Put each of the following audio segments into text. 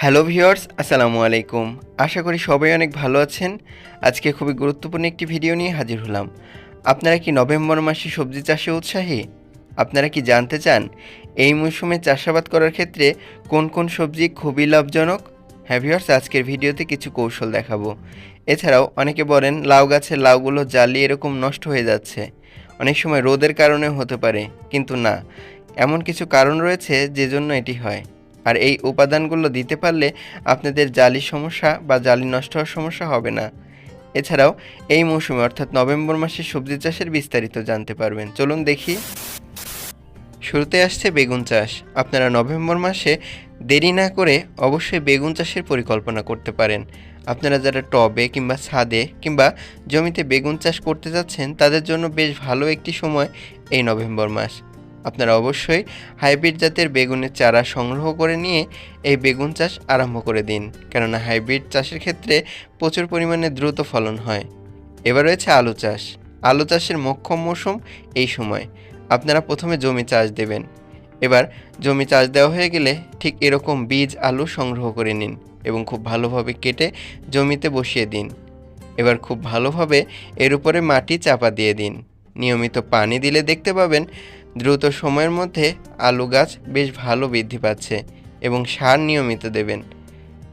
Hello viewers, আসসালামু আলাইকুম। আশা করি সবাই অনেক ভালো আছেন। আজকে খুবই গুরুত্বপূর্ণ একটি ভিডিও নিয়ে হাজির হলাম। আপনারা কি নভেম্বর মাসে সবজি চাষে উৎসাহী? আপনারা কি জানতে চান এই মৌসুমে চাষাবাদ করার ক্ষেত্রে কোন কোন সবজি খুবই লাভজনক? হ্যাঁ ভিউয়ার্স, আজকের ভিডিওতে কিছু কৌশল দেখাবো। এছাড়াও অনেকে বলেন লাউ গাছের লাউগুলো জ্বালিয়ে এরকম নষ্ট হয়ে যাচ্ছে। অনেক সময় রোদের কারণেও হতে পারে, কিন্তু না, এমন কিছু কারণ রয়েছে যে জন্য এটি হয়। আর এই উপাদানগুলো দিতে পারলে আপনাদের জালির সমস্যা বা জালি নষ্ট হওয়ার সমস্যা হবে না। এছাড়াও এই মৌসুমে অর্থাৎ নভেম্বর মাসে সবজি চাষের বিস্তারিত জানতে পারবেন। চলুন দেখি। শুরুতে আসছে বেগুন চাষ। আপনারা নভেম্বর মাসে দেরি না করে অবশ্যই বেগুন চাষের পরিকল্পনা করতে পারেন। আপনারা যারা টবে কিংবা ছাদে কিংবা জমিতে বেগুন চাষ করতে যাচ্ছেন তাদের জন্য বেশ ভালো একটি সময় এই নভেম্বর মাস। আপনারা অবশ্যই হাইব্রিড জাতের বেগুনের চারা সংগ্রহ করে নিয়ে এই বেগুন চাষ আরম্ভ করে দিন, কেননা হাইব্রিড চাষের ক্ষেত্রে প্রচুর পরিমাণে দ্রুত ফলন হয়। এবার রয়েছে আলু চাষ। আলু চাষের মোক্ষম মৌসুম এই সময়। আপনারা প্রথমে জমি চাষ দেবেন। এবার জমি চাষ দেওয়া হয়ে গেলে ঠিক এরকম বীজ আলু সংগ্রহ করে নিন এবং খুব ভালোভাবে কেটে জমিতে বসিয়ে দিন। এবার খুব ভালোভাবে এর উপরে মাটি চাপা দিয়ে দিন। নিয়মিত পানি দিলে দেখতে পাবেন দ্রুত সময়ের মধ্যে আলু গাছ বেশ ভালো বৃদ্ধি পাচ্ছে এবং সার নিয়মিত দেবেন।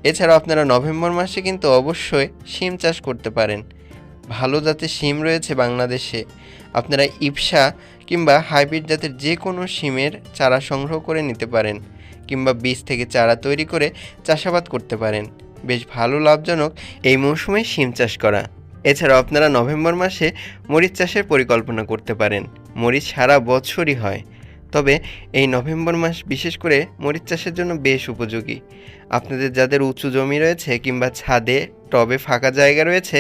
এছাড়াও আপনারা নভেম্বর মাসে কিন্তু অবশ্যই শিম চাষ করতে পারেন। ভালো জাতের শিম রয়েছে বাংলাদেশে। আপনারা ইপসা কিংবা হাইব্রিড জাতের যে কোনো শিমের চারা সংগ্রহ করে নিতে পারেন কিংবা বীজ থেকে চারা তৈরি করে চাষাবাদ করতে পারেন। বেশ ভালো লাভজনক এই মৌসুমে শিম চাষ করা। এছাড়াও আপনারা নভেম্বর মাসে মরিচ চাষের পরিকল্পনা করতে পারেন। মরিচ সারা বছরই হয়, তবে এই নভেম্বর মাস বিশেষ করে মরিচ চাষের জন্য বেশ উপযোগী। আপনাদের যাদের উঁচু জমি রয়েছে কিংবা ছাদে টবে ফাঁকা জায়গা রয়েছে,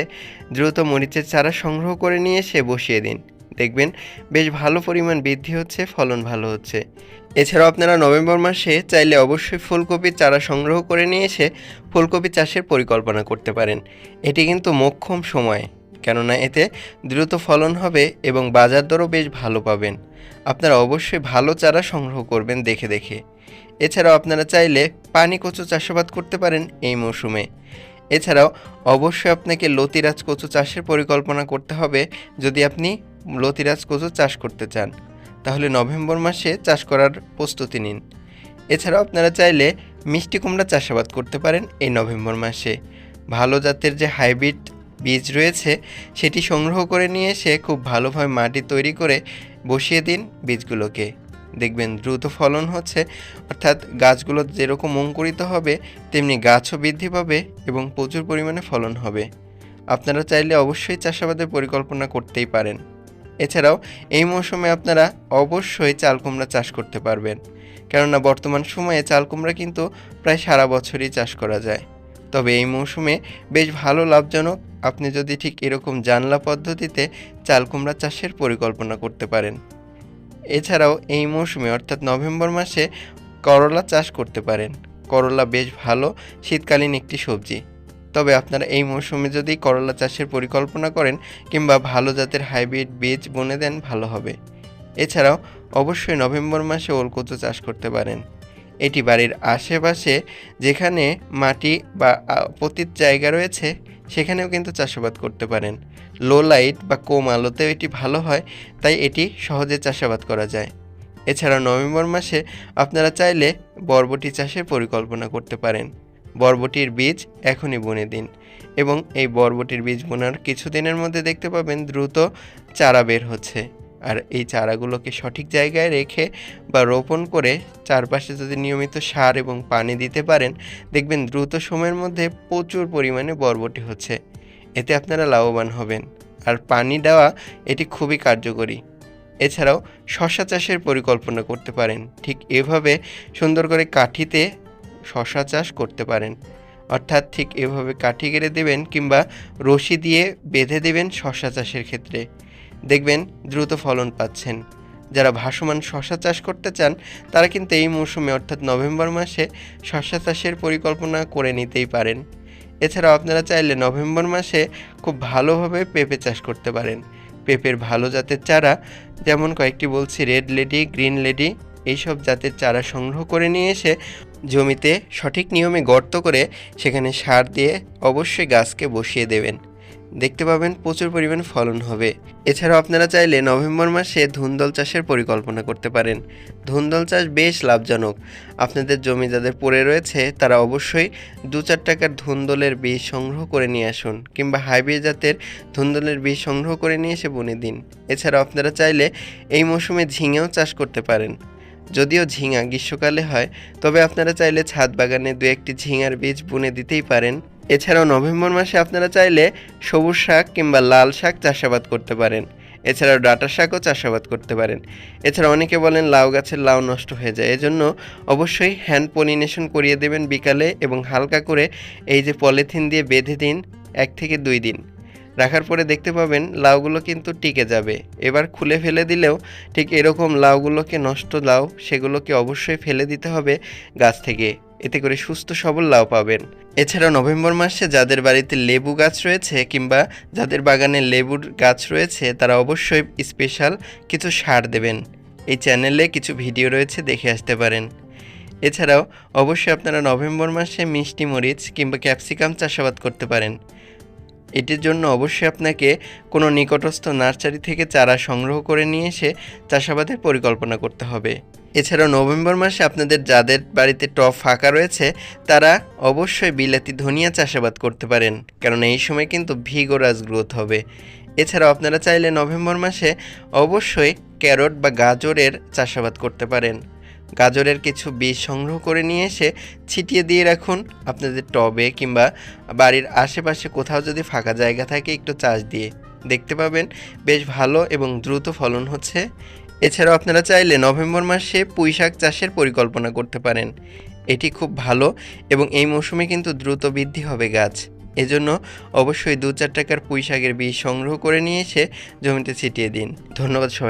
দ্রুত মরিচের চারা সংগ্রহ করে নিয়ে এসে বসিয়ে দিন। দেখবেন বেশ ভালো পরিমাণ বৃদ্ধি হচ্ছে, ফলন ভালো হচ্ছে। এছাড়াও আপনারা নভেম্বর মাসে চাইলে অবশ্যই ফুলকপির চারা সংগ্রহ করে নিয়ে এসে ফুলকপি চাষের পরিকল্পনা করতে পারেন। এটি কিন্তু মোক্ষম সময়, কেননা এতে দ্রুত ফলন হবে এবং বাজার দরও বেশ ভালো পাবেন। আপনারা অবশ্যই ভালো চারা সংগ্রহ করবেন দেখে দেখে। এছাড়াও আপনারা চাইলে পানি কচু চাষাবাদ করতে পারেন এই মৌসুমে। এছাড়াও অবশ্যই আপনাকে লতিরাজ কচু চাষের পরিকল্পনা করতে হবে। যদি আপনি লতিরাজ কচু চাষ করতে চান তাহলে নভেম্বর মাসে চাষ করার প্রস্তুতি নিন। এছাড়াও আপনারা চাইলে মিষ্টি কুমড়া চাষাবাদ করতে পারেন এই নভেম্বর মাসে। ভালো জাতের যে হাইব্রিড বীজ রয়েছে সেটি সংগ্রহ করে নিয়ে এসে খুব ভালোভাবে মাটি তৈরি করে বসিয়ে দিন বীজগুলোকে। দেখবেন দ্রুত ফলন হচ্ছে, অর্থাৎ গাছগুলো যেরকম অঙ্কুরিত হবে তেমনি গাছও বৃদ্ধি পাবে এবং প্রচুর পরিমাণে ফলন হবে। আপনারা চাইলে অবশ্যই চাষাবাদের পরিকল্পনা করতেই পারেন। এছাড়াও এই মৌসুমে আপনারা অবশ্যই চাল কুমড়া চাষ করতে পারবেন, কেননা বর্তমান সময়ে চাল কুমড়া কিন্তু প্রায় সারা বছরই চাষ করা যায়। তবে এই মৌসুমে বেশ ভালো লাভজনক। আপনি যদি ঠিক এরকম জানলা পদ্ধতিতে চাল কুমড়া চাষের পরিকল্পনা করতে পারেন। এছাড়াও এই মৌসুমে অর্থাৎ নভেম্বর মাসে করলা চাষ করতে পারেন। করলা বেশ ভালো শীতকালীন একটি সবজি। তবে আপনারা এই মৌসুমে যদি করলা চাষের পরিকল্পনা করেন কিংবা ভালো জাতের হাইব্রিড বীজ বুনে দেন ভালো হবে। এছাড়াও অবশ্যই নভেম্বর মাসে ওলকচু চাষ করতে পারেন। এটি বাড়ির আশেপাশে যেখানে মাটি বা পতিত জায়গা রয়েছে সেখানেও কিন্তু চাষাবাদ করতে পারেন। লো লাইট বা কম আলোতেও এটি ভালো হয়, তাই এটি সহজে চাষাবাদ করা যায়। এছাড়া নভেম্বর মাসে আপনারা চাইলে বরবটি চাষের পরিকল্পনা করতে পারেন। বরবটির বীজ এখনই বুনে দিন এবং এই বরবটির বীজ বোনার কিছুদিনের মধ্যে দেখতে পাবেন দ্রুত চারা বের হচ্ছে। আর এই চারাগুলোকে সঠিক জায়গায় রেখে বা রোপণ করে চারপাশে যদি নিয়মিত সার এবং পানি দিতে পারেন, দেখবেন দ্রুত সময়ের মধ্যে প্রচুর পরিমাণে বরবটি হচ্ছে। এতে আপনারা লাভবান হবেন। আর পানি দেওয়া এটি খুবই কার্যকরী। এছাড়াও শশা চাষের পরিকল্পনা করতে পারেন। ঠিক এভাবে সুন্দর করে কাঠিতে শশা চাষ করতে পারেন, অর্থাৎ ঠিক এভাবে কাঠি কেটে দেবেন কিংবা রশি দিয়ে বেঁধে দেবেন শশা চাষের ক্ষেত্রে। দেখবেন দ্রুত ফলন পাচ্ছেন। যারা ভাসমান শশা চাষ করতে চান তারা কিন্তু এই মৌসুমে অর্থাৎ নভেম্বর মাসে শশা চাষের পরিকল্পনা করে নিতেই পারেন। এছাড়াও আপনারা চাইলে নভেম্বর মাসে খুব ভালোভাবে পেঁপে চাষ করতে পারেন। পেঁপের ভালো জাতের চারা, যেমন কয়েকটি বলছি, রেড লেডি, গ্রিন লেডি, এইসব জাতের চারা সংগ্রহ করে নিয়ে এসে জমিতে সঠিক নিয়মে গর্ত করে সেখানে সার দিয়ে অবশ্যই গাছকে বসিয়ে দেবেন। দেখতে পাবেন প্রচুর পরিমাণ ফলন হবে। এছাড়াও আপনারা চাইলে নভেম্বর মাসে ধুন্দল চাষের পরিকল্পনা করতে পারেন। ধুন্দল চাষ বেশ লাভজনক। আপনাদের জমি যাদের পড়ে রয়েছে তারা অবশ্যই 2-4 টাকার ধুন্দলের বীজ সংগ্রহ করে নিয়ে আসুন, কিংবা হাইব্রিড জাতের ধুন্দলের বীজ সংগ্রহ করে নিয়ে এসে বুনে দিন। এছাড়াও আপনারা চাইলে এই মৌসুমে ঝিঙেও চাষ করতে পারেন। যদিও ঝিঙা গ্রীষ্মকালে হয়, তবে আপনারা চাইলে ছাদ বাগানে 2-1টি ঝিঙার বীজ বুনে দিতেই পারেন। এছাড়াও নভেম্বর মাসে আপনারা চাইলে সবুজ শাক কিংবা লাল শাক চাষাবাদ করতে পারেন। এছাড়াও ডাঁটা শাকও চাষাবাদ করতে পারেন। এছাড়া অনেকে বলেন লাউ গাছের লাউ নষ্ট হয়ে যায়, এজন্য অবশ্যই হ্যান্ড পলিনেশন করিয়ে দেবেন বিকালে, এবং হালকা করে এই যে পলিথিন দিয়ে বেঁধে দিন 1 থেকে 2 দিন। রাখার পরে দেখতে পাবেন লাউগুলো কিন্তু টিকে যাবে। এবার খুলে ফেলে দিলেও ঠিক এরকম লাউগুলোকে, নষ্ট লাউ, সেগুলোকে অবশ্যই ফেলে দিতে হবে গাছ থেকে, এতে করে সুস্থ সবল লাউ পাবেন। এছাড়াও নভেম্বর মাসে যাদের বাড়িতে লেবু গাছ রয়েছে কিংবা যাদের বাগানে লেবুর গাছ রয়েছে তারা অবশ্যই স্পেশাল কিছু সার দেবেন। এই চ্যানেলে কিছু ভিডিও রয়েছে, দেখে আসতে পারেন। এছাড়াও অবশ্যই আপনারা নভেম্বর মাসে মিষ্টি মরিচ কিংবা ক্যাপসিকাম চাষাবাদ করতে পারেন। এটির জন্য অবশ্যই আপনাকে কোনো নিকটস্থ নার্সারি থেকে চারা সংগ্রহ করে নিয়ে এসে চাষাবাদের পরিকল্পনা করতে হবে। এছাড়াও নভেম্বর মাসে আপনাদের যাদের বাড়িতে টব ফাঁকা রয়েছে তারা অবশ্যই বিলাতি ধনিয়া চাষাবাদ করতে পারেন, কারণ এই সময় কিন্তু ভিগোরাস গ্রোথ হবে। এছাড়াও আপনারা চাইলে নভেম্বর মাসে অবশ্যই ক্যারট বা গাজরের চাষাবাদ করতে পারেন। গাজরের কিছু বীজ সংগ্রহ করে নিয়ে এসে ছিটিয়ে দিয়ে রাখুন আপনাদের টবে, কিংবা বাড়ির আশেপাশে কোথাও যদি ফাঁকা জায়গা থাকে একটু চাষ দিয়ে, দেখতে পাবেন বেশ ভালো এবং দ্রুত ফলন হচ্ছে। এছাড়াও আপনারা চাইলে নভেম্বর মাসে পুঁই শাক চাষের পরিকল্পনা করতে পারেন। এটি খুব ভালো এবং এই মৌসুমে কিন্তু দ্রুত বৃদ্ধি হবে গাছ। এজন্য অবশ্যই 2-4 টাকার পুঁই শাকের বীজ সংগ্রহ করে নিয়ে এসে জমিতে ছিটিয়ে দিন। ধন্যবাদ সবাইকে।